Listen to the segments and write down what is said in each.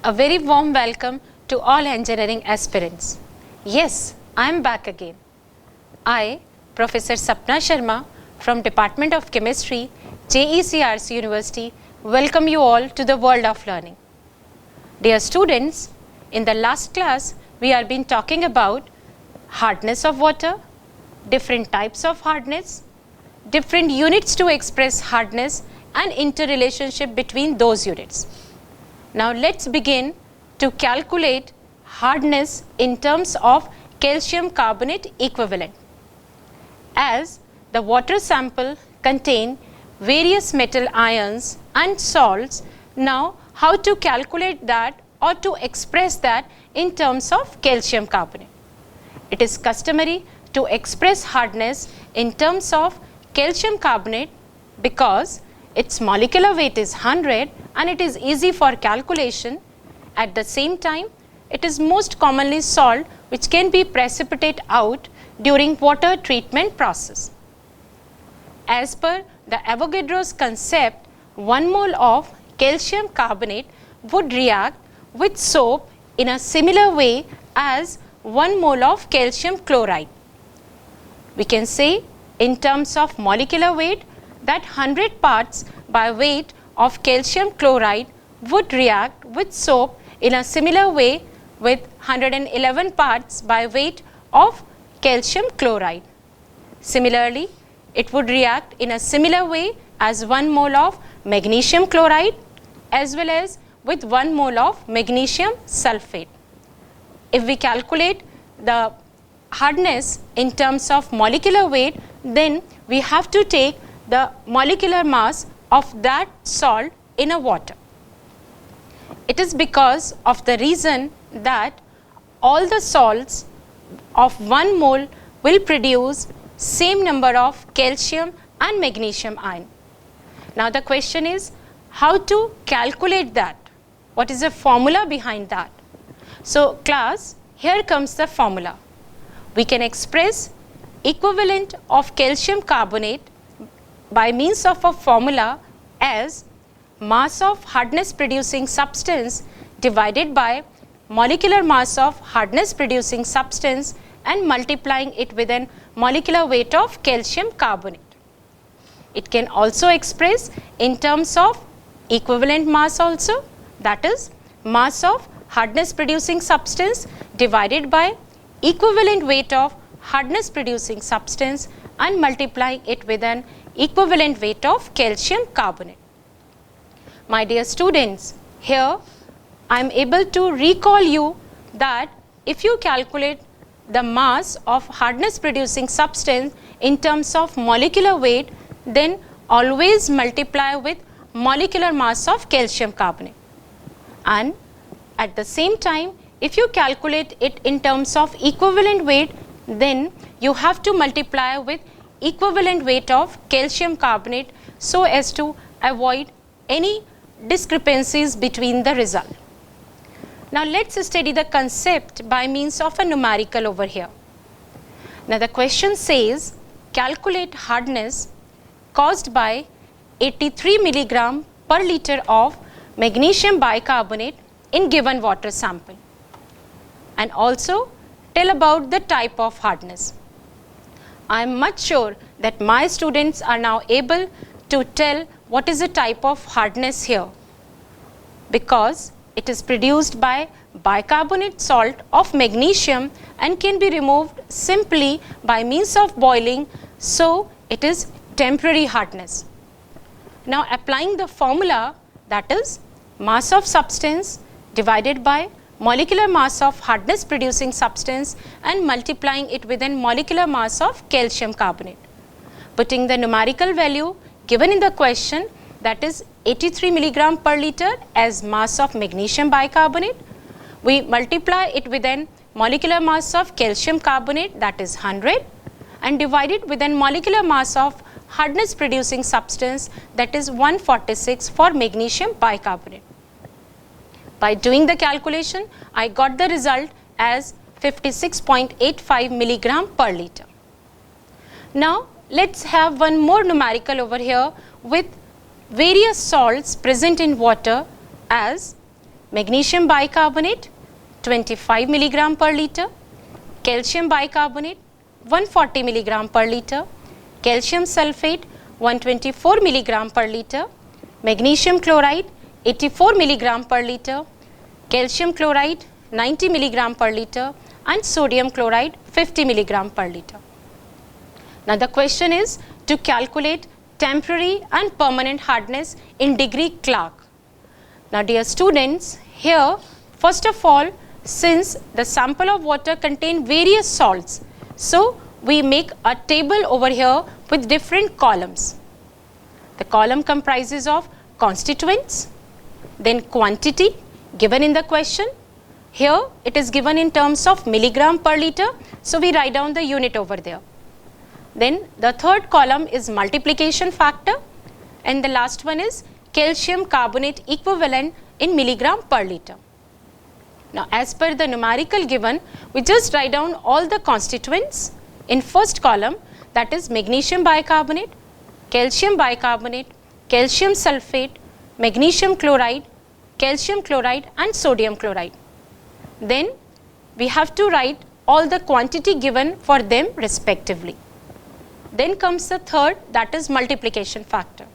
A very warm welcome to all engineering aspirants. Yes, I am back again. I, Professor Sapna Sharma from Department of Chemistry, JECRC University, welcome you all to the world of learning. Dear students, in the last class, we have been talking about hardness of water, different types of hardness, different units to express hardness and interrelationship between those units. Now let's begin to calculate hardness in terms of calcium carbonate equivalent. As the water sample contain various metal ions and salts, now how to calculate that or to express that in terms of calcium carbonate. It is customary to express hardness in terms of calcium carbonate because its molecular weight is 100 and it is easy for calculation. At the same time, it is most commonly salt which can be precipitate out during water treatment process. As per the Avogadro's concept, 1 mole of calcium carbonate would react with soap in a similar way as 1 mole of calcium chloride. We can say in terms of molecular weight that 100 parts by weight of calcium chloride would react with soap in a similar way with 111 parts by weight of calcium chloride. Similarly, it would react in a similar way as 1 mole of magnesium chloride as well as with 1 mole of magnesium sulfate. If we calculate the hardness in terms of molecular weight, then we have to take the molecular mass of that salt in a water. It is because of the reason that all the salts of 1 mole will produce same number of calcium and magnesium ion. Now the question is how to calculate that? What is the formula behind that? So class, here comes the formula. We can express equivalent of calcium carbonate by means of a formula as mass of hardness producing substance divided by molecular mass of hardness producing substance and multiplying it with an molecular weight of calcium carbonate. It can also express in terms of equivalent mass also, that is mass of hardness producing substance divided by equivalent weight of hardness producing substance and multiplying it with an equivalent weight of calcium carbonate. My dear students, here I am able to recall you that if you calculate the mass of hardness producing substance in terms of molecular weight, then always multiply with molecular mass of calcium carbonate. And at the same time, if you calculate it in terms of equivalent weight, then you have to multiply with equivalent weight of calcium carbonate so as to avoid any discrepancies between the result. Now let's study the concept by means of a numerical over here. Now the question says calculate hardness caused by 83 milligram per liter of magnesium bicarbonate in given water sample, and also tell about the type of hardness. I am much sure that my students are now able to tell what is the type of hardness here, because it is produced by bicarbonate salt of magnesium and can be removed simply by means of boiling, so it is temporary hardness. Now applying the formula, that is mass of substance divided by molecular mass of hardness producing substance and multiplying it with an molecular mass of calcium carbonate. Putting the numerical value given in the question, that is 83 milligram per liter as mass of magnesium bicarbonate, we multiply it with an molecular mass of calcium carbonate, that is 100, and divide it with an molecular mass of hardness producing substance, that is 146 for magnesium bicarbonate. By doing the calculation, I got the result as 56.85 milligram per liter. Now let's have one more numerical over here with various salts present in water as magnesium bicarbonate 25 milligram per liter, calcium bicarbonate 140 milligram per liter, calcium sulfate 124 milligram per liter, magnesium chloride 84 milligram per liter, calcium chloride 90 milligram per liter, and sodium chloride 50 milligram per liter. Now the question is to calculate temporary and permanent hardness in degree Clark. Now dear students, here first of all, since the sample of water contain various salts, so we make a table over here with different columns. The column comprises of constituents, then quantity given in the question. Here it is given in terms of milligram per liter, so we write down the unit over there. Then the third column is multiplication factor, and the last one is calcium carbonate equivalent in milligram per liter. Now as per the numerical given, we just write down all the constituents in first column, that is magnesium bicarbonate, calcium bicarbonate, calcium sulfate, magnesium chloride, calcium chloride, and sodium chloride. Then we have to write all the quantity given for them respectively. Then comes the third, that is multiplication factor.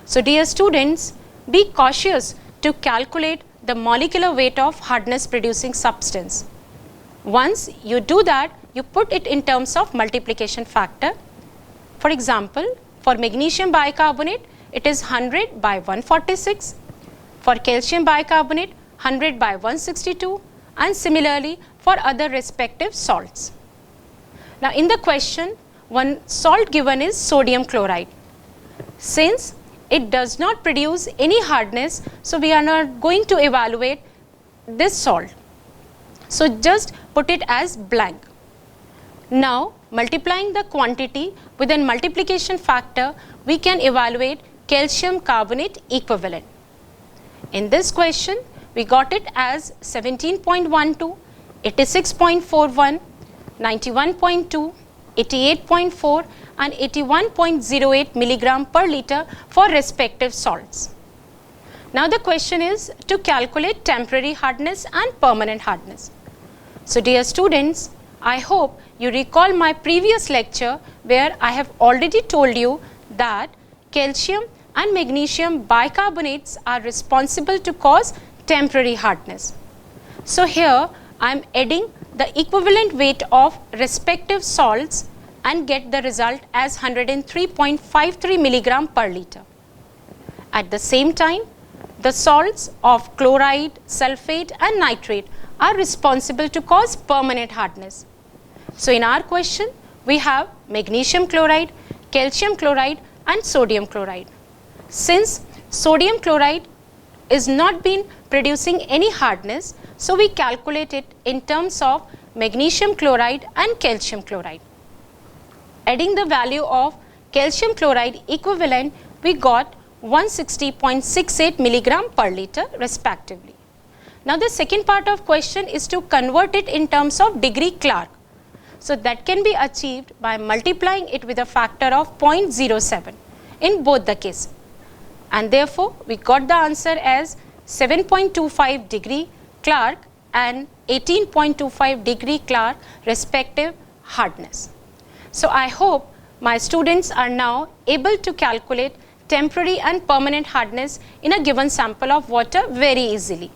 So dear students, be cautious to calculate the molecular weight of hardness producing substance. Once you do that, you put it in terms of multiplication factor. For example, for magnesium bicarbonate, it is 100 by 146. For calcium bicarbonate, 100 by 162, and similarly for other respective salts. Now in the question, one salt given is sodium chloride. Since it does not produce any hardness, so we are not going to evaluate this salt. So just put it as blank. Now multiplying the quantity with a multiplication factor, we can evaluate calcium carbonate equivalent. In this question, we got it as 17.12, 86.41, 91.2, 88.4 and 81.08 milligram per liter for respective salts. Now the question is to calculate temporary hardness and permanent hardness. So dear students, I hope you recall my previous lecture where I have already told you that calcium and magnesium bicarbonates are responsible to cause temporary hardness. So here I am adding the equivalent weight of respective salts and get the result as 103.53 milligram per liter. At the same time, the salts of chloride, sulfate and nitrate are responsible to cause permanent hardness. So in our question, we have magnesium chloride, calcium chloride and sodium chloride. Since sodium chloride is not been producing any hardness, so we calculate it in terms of magnesium chloride and calcium chloride. Adding the value of calcium chloride equivalent, we got 160.68 milligram per liter respectively. Now the second part of question is to convert it in terms of degree Clark. So that can be achieved by multiplying it with a factor of 0.07 in both the cases. And therefore we got the answer as 7.25 degree Clark and 18.25 degree Clark respective hardness. So I hope my students are now able to calculate temporary and permanent hardness in a given sample of water very easily.